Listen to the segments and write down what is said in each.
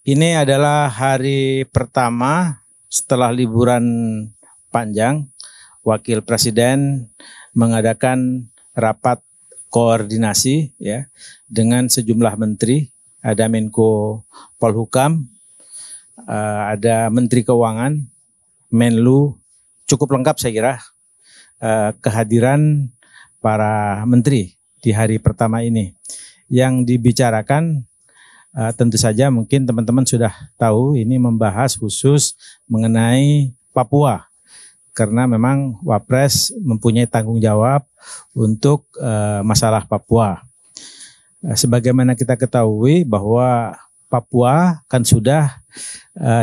Ini adalah hari pertama setelah liburan panjang. Wakil Presiden mengadakan rapat koordinasi ya dengan sejumlah menteri. Ada Menko Polhukam, ada Menteri Keuangan, Menlu, cukup lengkap saya kira kehadiran para menteri di hari pertama ini. Yang dibicarakan tentu saja mungkin teman-teman sudah tahu ini membahas khusus mengenai Papua. Karena memang Wapres mempunyai tanggung jawab untuk masalah Papua. Sebagaimana kita ketahui bahwa Papua kan sudah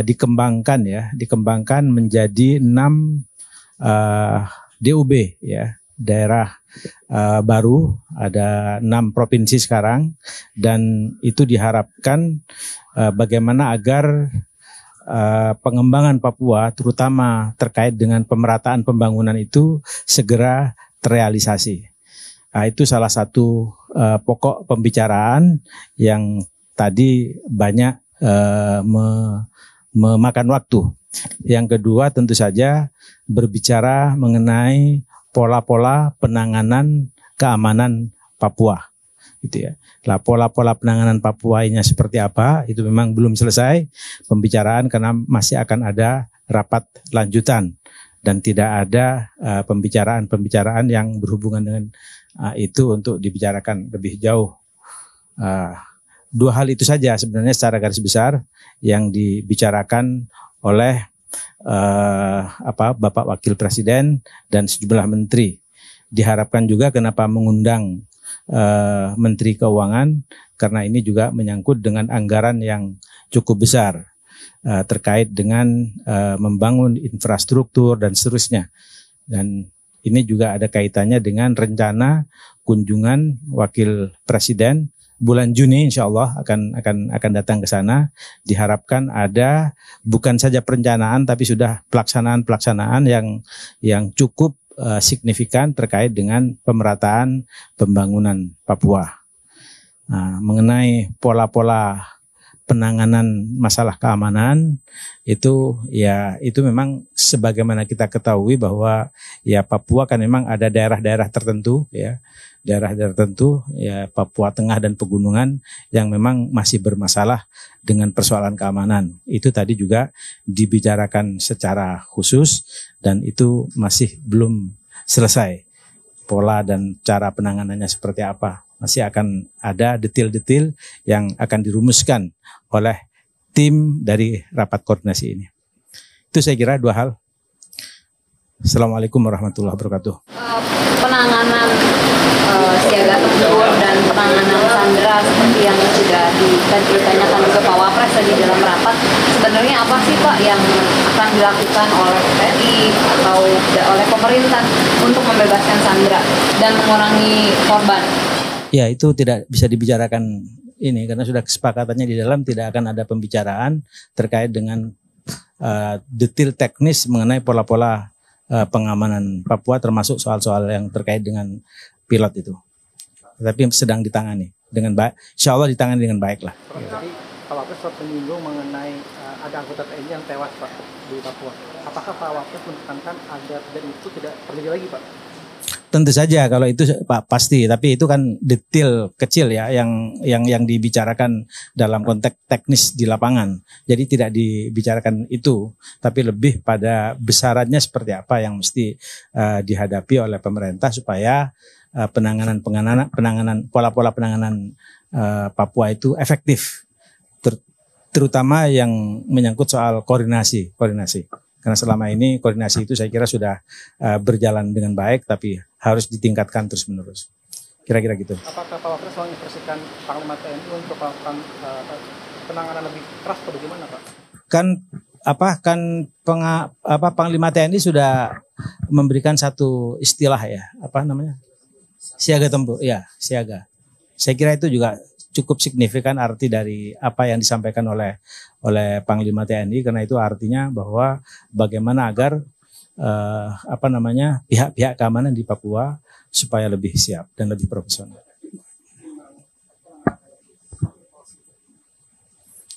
dikembangkan menjadi 6 DUB ya, daerah baru, ada 6 provinsi sekarang, dan itu diharapkan bagaimana agar pengembangan Papua terutama terkait dengan pemerataan pembangunan itu segera terrealisasi. Itu salah satu pokok pembicaraan yang tadi banyak memakan waktu. Yang kedua tentu saja berbicara mengenai pola-pola penanganan keamanan Papua, gitu ya. Lah pola-pola penanganan Papua ini seperti apa? Itu memang belum selesai pembicaraan karena masih akan ada rapat lanjutan dan tidak ada pembicaraan yang berhubungan dengan itu untuk dibicarakan lebih jauh. 2 hal itu saja sebenarnya secara garis besar yang dibicarakan oleh Bapak Wakil Presiden dan sejumlah menteri. Diharapkan juga kenapa mengundang Menteri Keuangan, karena ini juga menyangkut dengan anggaran yang cukup besar terkait dengan membangun infrastruktur dan seterusnya. Dan ini juga ada kaitannya dengan rencana kunjungan Wakil Presiden bulan Juni, insya Allah akan datang ke sana. Diharapkan ada bukan saja perencanaan tapi sudah pelaksanaan yang cukup signifikan terkait dengan pemerataan pembangunan Papua. Nah, mengenai pola-pola penanganan masalah keamanan itu memang sebagaimana kita ketahui bahwa ya Papua kan memang ada daerah-daerah tertentu ya. Daerah-daerah tertentu ya Papua Tengah dan pegunungan yang memang masih bermasalah dengan persoalan keamanan. Itu tadi juga dibicarakan secara khusus dan itu masih belum selesai. Pola dan cara penanganannya seperti apa. Masih akan ada detail-detail yang akan dirumuskan oleh tim dari rapat koordinasi ini. Itu saya kira 2 hal. Assalamualaikum warahmatullahi wabarakatuh. Penanganan siaga tempur dan penanganan sandera seperti yang sudah ditanyakan juga Pak Wapres tadi dalam rapat, sebenarnya apa sih Pak yang akan dilakukan oleh TNI atau oleh pemerintah untuk membebaskan sandera dan mengurangi korban? Ya, itu tidak bisa dibicarakan ini karena sudah kesepakatannya di dalam tidak akan ada pembicaraan terkait dengan detail teknis mengenai pola-pola pengamanan Papua termasuk soal-soal yang terkait dengan pilot itu. Tapi sedang ditangani dengan baik. Insya Allah ditangani dengan baik lah. Tadi Pak Wapres sempat menyinggung mengenai ada anggota TNI yang tewas Pak di Papua. Apakah Pak Wapres menekankan agar dan itu tidak terjadi lagi Pak? Tentu saja kalau itu Pak pasti, tapi itu kan detail kecil ya yang dibicarakan dalam konteks teknis di lapangan. Jadi tidak dibicarakan itu, tapi lebih pada besarannya seperti apa yang mesti dihadapi oleh pemerintah supaya penanganan pola-pola penanganan Papua itu efektif, terutama yang menyangkut soal koordinasi. Karena selama ini koordinasi itu saya kira sudah berjalan dengan baik, tapi harus ditingkatkan terus-menerus. Kira-kira gitu. Apakah Pak Wapres menginstruksikan Panglima TNI untuk melakukan penanganan lebih keras atau bagaimana Pak? Panglima TNI sudah memberikan satu istilah ya, apa namanya? Siaga tempur, ya siaga. Saya kira itu juga cukup signifikan arti dari apa yang disampaikan oleh Panglima TNI, karena itu artinya bahwa bagaimana agar pihak-pihak keamanan di Papua supaya lebih siap dan lebih profesional.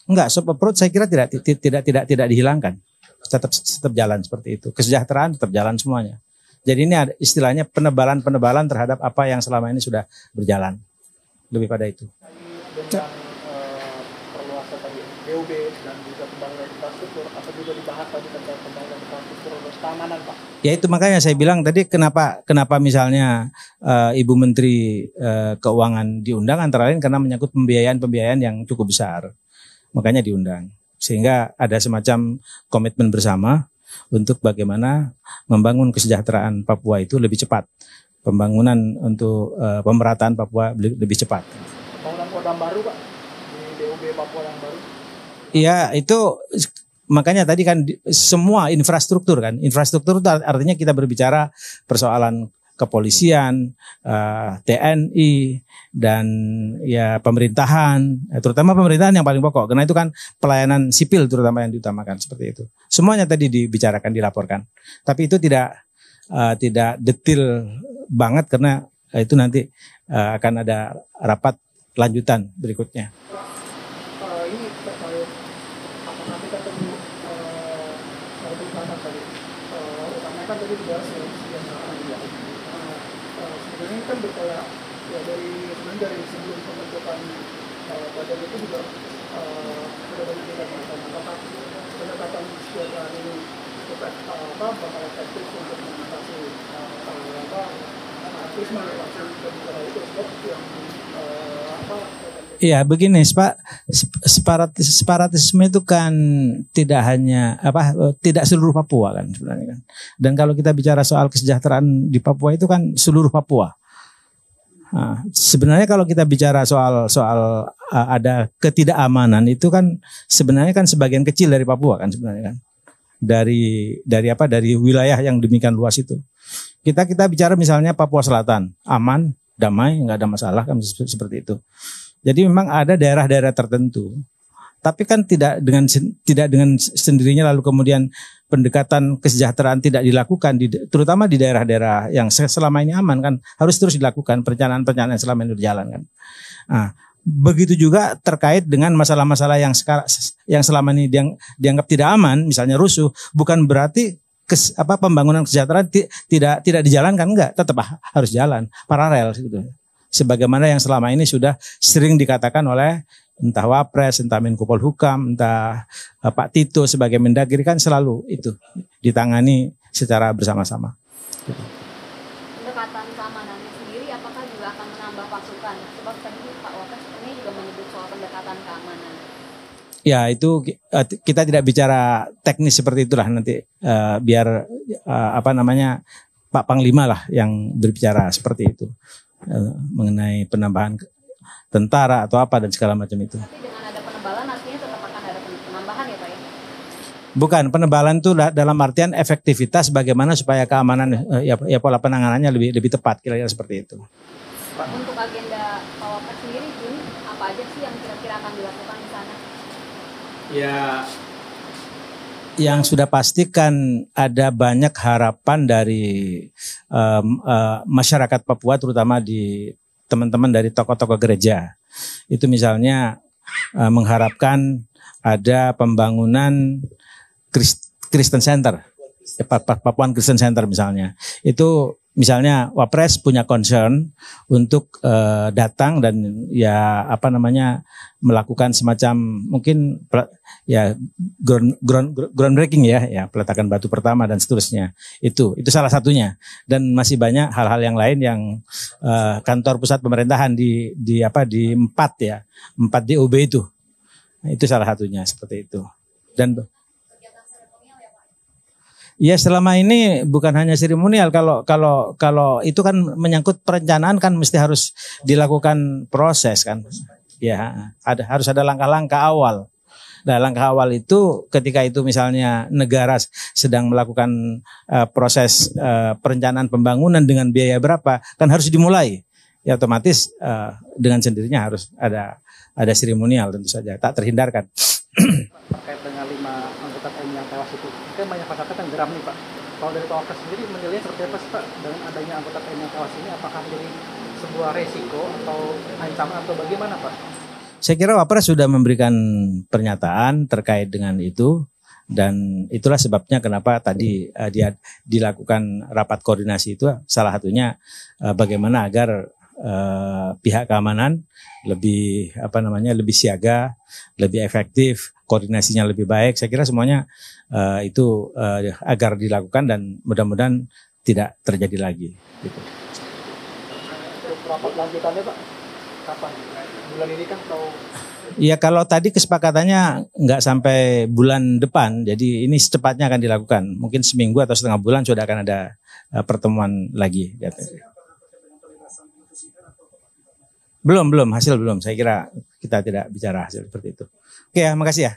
Enggak, soft approach saya kira tidak dihilangkan. Tetap jalan seperti itu. Kesejahteraan tetap jalan semuanya. Jadi ini ada istilahnya penebalan terhadap apa yang selama ini sudah berjalan. Lebih pada itu. Dengan perluasan tadi BUB dan juga pembangunan infrastruktur, apa juga dibahas tadi tentang pembangunan infrastruktur dan keamanan, Pak? Ya itu makanya saya bilang tadi kenapa misalnya Ibu Menteri Keuangan diundang antara lain karena menyangkut pembiayaan yang cukup besar. Makanya diundang. Sehingga ada semacam komitmen bersama untuk bagaimana membangun kesejahteraan Papua itu lebih cepat. Pembangunan untuk pemerataan Papua lebih cepat. Pembangunan kodam baru, Pak, di BUB Papua yang baru. Iya, itu makanya tadi kan semua infrastruktur kan. Infrastruktur itu artinya kita berbicara persoalan kepolisian, TNI, dan ya pemerintahan, terutama pemerintahan yang paling pokok. Karena itu kan pelayanan sipil terutama yang diutamakan seperti itu. Semuanya tadi dibicarakan, dilaporkan. Tapi itu tidak detail banget karena itu nanti akan ada rapat lanjutan berikutnya. Ini terkait apakah kita perlu pertama tadi, utama kan tadi dibahas kesejahteraan juga. Sebenarnya kan berkayak ya dari sebelum pembentukan badan itu juga sudah banyak pendekatan. Apakah pendekatan kesejahteraan ini bakal efektif untuk mengatasi anarkisme dan juga itu sebab yang Iya begini, separatisme itu kan tidak seluruh Papua kan sebenarnya kan. Dan kalau kita bicara soal kesejahteraan di Papua itu kan seluruh Papua. Nah, sebenarnya kalau kita bicara soal ada ketidakamanan itu kan sebenarnya kan sebagian kecil dari Papua kan sebenarnya kan. Dari wilayah yang demikian luas itu. Kita bicara misalnya Papua Selatan, aman, damai, nggak ada masalah kan seperti itu. Jadi memang ada daerah-daerah tertentu, tapi kan tidak dengan sendirinya lalu kemudian pendekatan kesejahteraan tidak dilakukan, terutama di daerah-daerah yang selama ini aman kan harus terus dilakukan perencanaan yang selama ini berjalan kan. Nah, begitu juga terkait dengan masalah-masalah yang selama ini dianggap tidak aman, misalnya rusuh, bukan berarti pembangunan kesejahteraan tidak dijalankan, enggak, tetap harus jalan paralel gitu. Sebagaimana yang selama ini sudah sering dikatakan oleh entah Wapres, entah Menko Polhukam, entah Pak Tito sebagai Mendagri kan selalu itu ditangani secara bersama-sama. Pendekatan keamanannya sendiri apakah juga akan menambah pasukan? Sebab tadi Pak Wapres ini juga menyebut soal pendekatan keamanan. Ya itu kita tidak bicara teknis seperti itulah nanti biar Pak Panglima lah yang berbicara seperti itu. Mengenai penambahan tentara atau apa dan segala macam itu. Tapi dengan ada penebalan artinya tetap akan ada penambahan ya Pak ya? Bukan, penebalan itu dalam artian efektivitas bagaimana supaya keamanan ya pola penanganannya lebih tepat kira-kira seperti itu. Pak, untuk agenda Pak Wapres sendiri Juni apa aja sih yang kira-kira akan dilakukan di sana? Ya, yang sudah pasti kan ada banyak harapan dari masyarakat Papua terutama di teman-teman dari tokoh-tokoh gereja. Itu misalnya mengharapkan ada pembangunan Kristen Center, Papuan Kristen Center misalnya. Itu misalnya Wapres punya concern untuk datang dan melakukan semacam mungkin groundbreaking ya peletakan batu pertama dan seterusnya. Itu salah satunya, dan masih banyak hal-hal yang lain yang kantor pusat pemerintahan di 4 DOB itu. Itu salah satunya seperti itu. Dan ya selama ini bukan hanya seremonial, kalau itu kan menyangkut perencanaan kan mesti harus dilakukan proses kan. Ya, harus ada langkah-langkah awal. Nah, langkah awal itu ketika itu misalnya negara sedang melakukan proses perencanaan pembangunan dengan biaya berapa, kan harus dimulai. Ya otomatis dengan sendirinya harus ada seremonial tentu saja, tak terhindarkan. Terkait dengan 5 anggota TNI yang tewas itu, kan banyak masyarakat yang geram nih Pak. Kalau dari Pak Wapres sendiri menilai seperti apa sih Pak dengan adanya anggota TNI yang tewas ini, apakah menjadi sebuah resiko atau ancaman atau bagaimana Pak? Saya kira Wapres sudah memberikan pernyataan terkait dengan itu dan itulah sebabnya kenapa tadi dia dilakukan rapat koordinasi itu salah satunya bagaimana agar pihak keamanan lebih lebih siaga, lebih efektif, koordinasinya lebih baik. Saya kira semuanya itu agar dilakukan dan mudah-mudahan tidak terjadi lagi. Gitu. Untuk rapat lanjutannya Pak, kapan? Bulan ini kan atau? Ya kalau tadi kesepakatannya nggak sampai bulan depan, jadi ini secepatnya akan dilakukan. Mungkin seminggu atau setengah bulan sudah akan ada pertemuan lagi. Belum, hasil belum. Saya kira kita tidak bicara hasil seperti itu. Oke ya, makasih ya.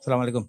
Assalamualaikum.